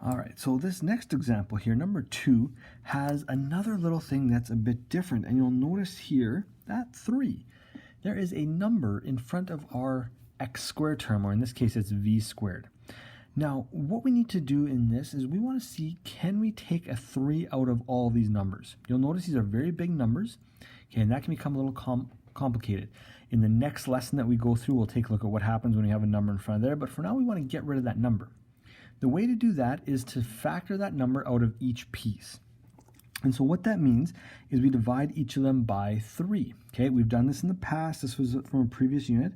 All right, so this next example here, number 2, has another little thing that's a bit different. And you'll notice here that 3. There is a number in front of our x squared term, or in this case, it's v squared. Now, what we need to do in this is we want to see, can we take a 3 out of all these numbers? You'll notice these are very big numbers, okay, and that can become a little complicated. In the next lesson that we go through, we'll take a look at what happens when we have a number in front of there, but for now we want to get rid of that number. The way to do that is to factor that number out of each piece. And so what that means is we divide each of them by 3. Okay, we've done this in the past. This was from a previous unit,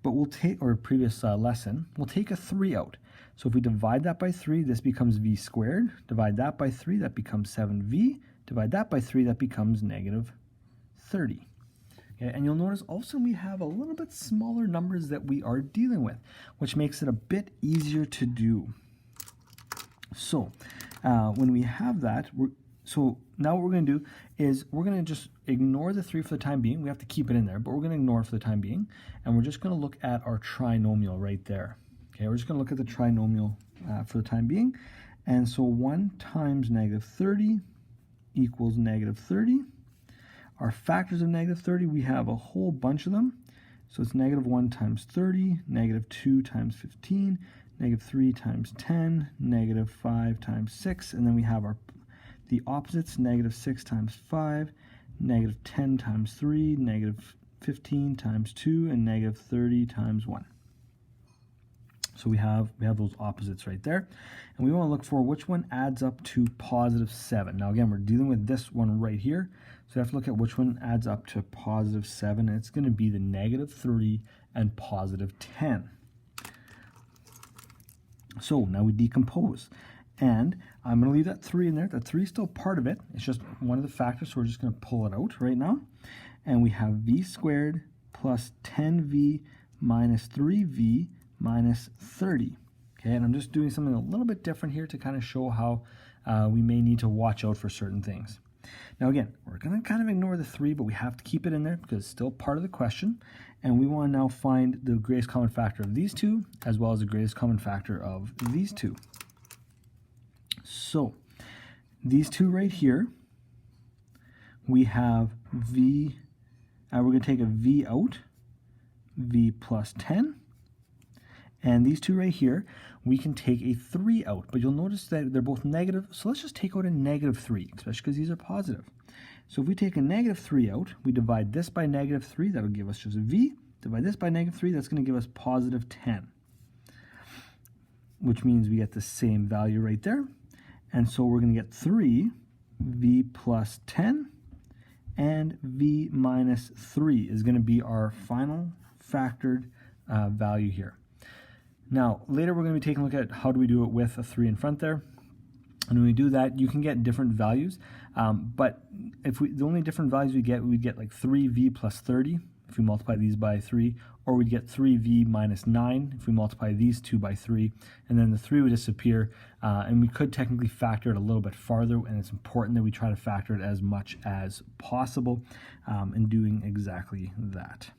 but we'll take, or a previous lesson, we'll take a 3 out. So if we divide that by 3, this becomes v squared. Divide that by 3, that becomes 7v. Divide that by 3, that becomes negative 30. Okay, and you'll notice also we have a little bit smaller numbers that we are dealing with, which makes it a bit easier to do. So when we have that, so now what we're going to do is we're going to just ignore the 3 for the time being. We have to keep it in there, but we're going to ignore it for the time being. And we're just going to look at our trinomial right there. Okay, we're just going to look at the trinomial for the time being. And so 1 times negative 30 equals negative 30. Our factors of negative 30, we have a whole bunch of them. So it's negative 1 times 30, negative 2 times 15, negative 3 times 10, negative 5 times 6, and then we have the opposites, negative 6 times 5, negative 10 times 3, negative 15 times 2, and negative 30 times 1. So we have those opposites right there. And we want to look for which one adds up to positive 7. Now again, we're dealing with this one right here. So we have to look at which one adds up to positive 7. And it's going to be the negative 3 and positive 10. So now we decompose. And I'm going to leave that 3 in there. That 3 is still part of it. It's just one of the factors, so we're just going to pull it out right now. And we have v squared plus 10v minus 3v minus 30. Okay, and I'm just doing something a little bit different here to kind of show how we may need to watch out for certain things. Now again, we're going to kind of ignore the 3, but we have to keep it in there because it's still part of the question. And we want to now find the greatest common factor of these two, as well as the greatest common factor of these two. So these two right here, we have v, we're going to take a v out, v plus 10. And these two right here, we can take a 3 out, but you'll notice that they're both negative, so let's just take out a negative 3, especially because these are positive. So if we take a negative 3 out, we divide this by negative 3, that'll give us just a v. Divide this by negative 3, that's going to give us positive 10, which means we get the same value right there. And so we're going to get 3, v plus 10, and v minus 3 is going to be our final factored value here. Now, later we're going to be taking a look at how do we do it with a 3 in front there. And when we do that, you can get different values. But if the only different values we'd get like 3v plus 30 if we multiply these by 3, or we'd get 3v minus 9 if we multiply these two by 3, and then the 3 would disappear. And we could technically factor it a little bit farther, and it's important that we try to factor it as much as possible in doing exactly that.